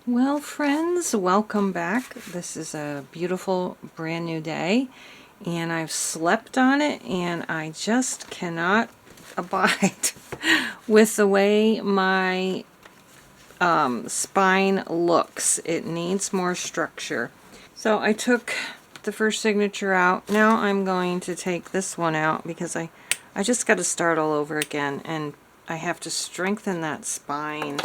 Well, friends, welcome back. This is a beautiful brand new day, and I've slept on it, and I just cannot abide with the way my spine looks. It needs more structure. So I took the first signature out. Now I'm going to take this one out because I just got to start all over again, and I have to strengthen that spine.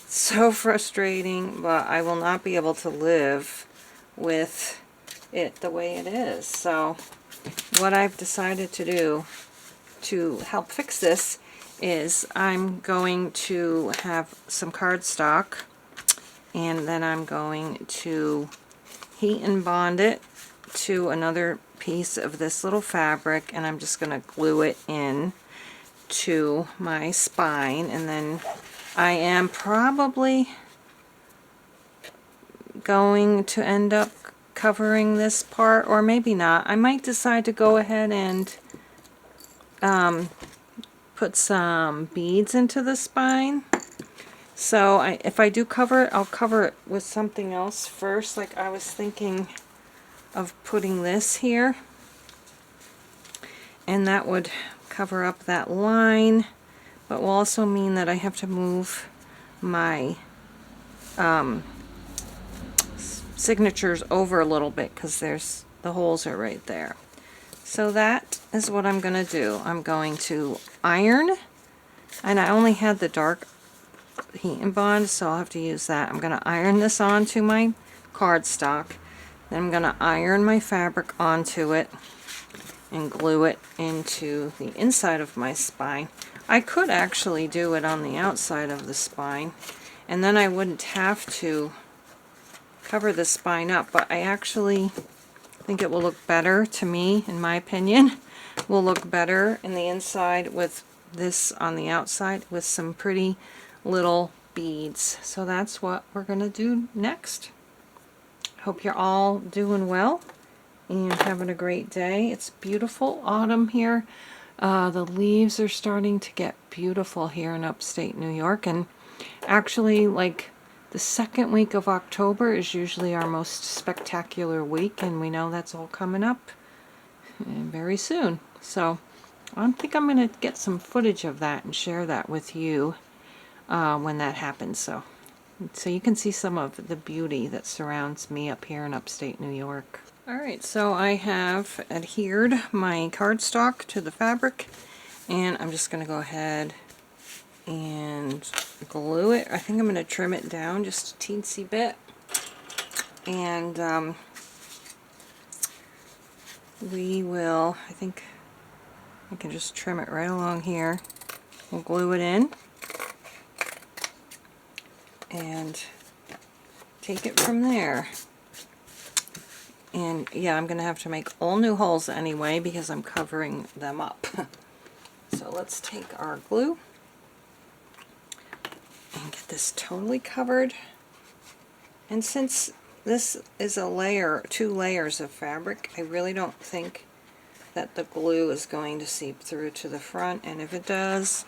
So frustrating, but I will not be able to live with it the way it is. So what I've decided to do to help fix this is I'm going to have some cardstock, and then I'm going to heat and bond it to another piece of this little fabric, and I'm just going to glue it in to my spine. And then I am probably going to end up covering this part, or maybe not. I might decide to go ahead and put some beads into the spine. So if I do cover it, I'll cover it with something else first. Like I was thinking of putting this here, and that would cover up that line, but will also mean that I have to move my signatures over a little bit because the holes are right there. So that is what I'm going to do. I'm going to iron, and I only had the dark heat and bond, so I'll have to use that. I'm going to iron this onto my cardstock, then I'm going to iron my fabric onto it and glue it into the inside of my spine. I could actually do it on the outside of the spine, and then I wouldn't have to cover the spine up, but I actually think it will look better, to me, in my opinion, will look better in the inside with this on the outside with some pretty little beads. So that's what we're going to do next. Hope you're all doing well and having a great day. It's beautiful autumn here. The leaves are starting to get beautiful here in upstate New York, and actually, like, the second week of October is usually our most spectacular week, and we know that's all coming up very soon. So I think I'm going to get some footage of that and share that with you when that happens. So you can see some of the beauty that surrounds me up here in upstate New York. Alright, so I have adhered my cardstock to the fabric, and I'm just going to go ahead and glue it. I think I'm going to trim it down just a teensy bit, and we will, I think I can just trim it right along here. We'll glue it in and take it from there. And yeah, I'm going to have to make all new holes anyway because I'm covering them up. So let's take our glue and get this totally covered. And since this is a layer, 2 layers of fabric, I really don't think that the glue is going to seep through to the front, and if it does,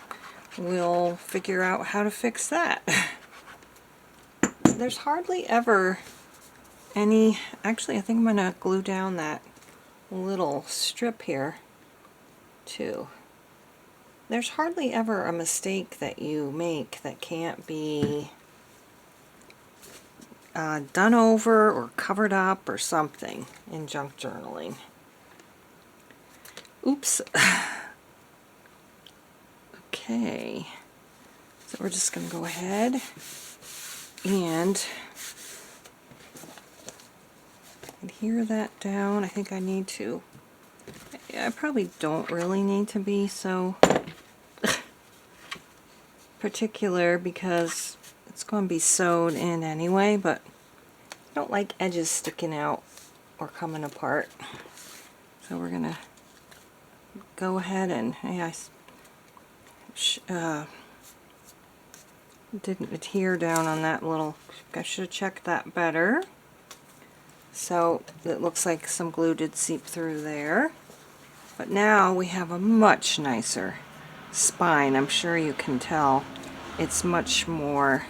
we'll figure out how to fix that. There's hardly ever any, actually I think I'm going to glue down that little strip here too. There's hardly ever a mistake that you make that can't be done over or covered up or something in junk journaling. Oops. Okay, so we're just going to go ahead and adhere that down. I think I need to, I probably don't really need to be so particular because it's going to be sewed in anyway, but I don't like edges sticking out or coming apart. So we're going to go ahead and, hey, I didn't adhere down on that little, I should have checked that better. So it looks like some glue did seep through there. But now we have a much nicer spine. I'm sure you can tell it's much more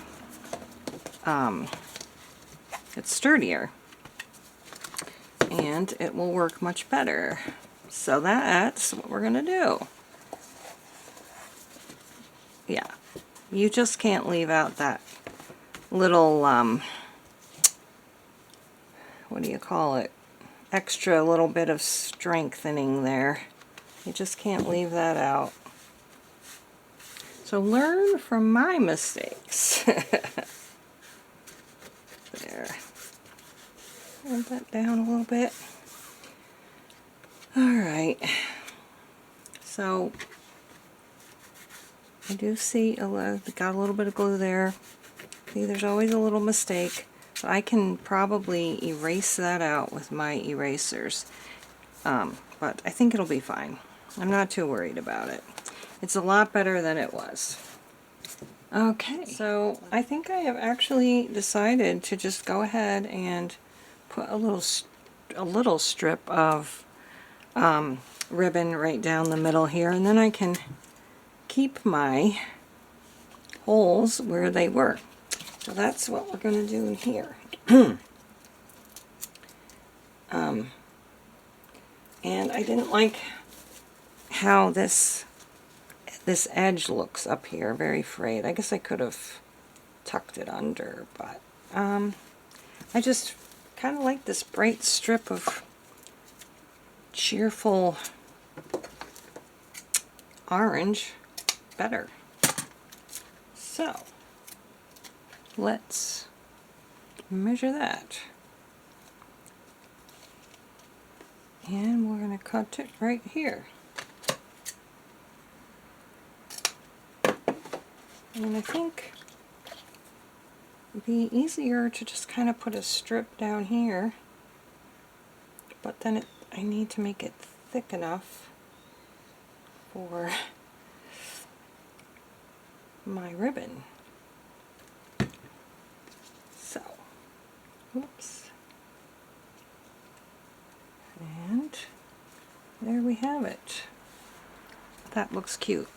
it's sturdier. And it will work much better. So that's what we're going to do. Yeah, you just can't leave out that little, what do you call it? Extra little bit of strengthening there. You just can't leave that out. So learn from my mistakes. There. Hold that down a little bit. Alright. So I do see got a little bit of glue there. See, there's always a little mistake. But I can probably erase that out with my erasers. But I think it'll be fine. I'm not too worried about it. It's a lot better than it was. Okay, so I think I have actually decided to just go ahead and put a little strip of ribbon right down the middle here, and then I can keep my holes where they were. So that's what we're going to do here. And I didn't like how this edge looks up here, very frayed. I guess I could have tucked it under, but I just kind of like this bright strip of cheerful orange better. So let's measure that. And we're going to cut it right here. And I think it'd be easier to just kind of put a strip down here, but then I need to make it thick enough for my ribbon. So, oops. And there we have it. That looks cute.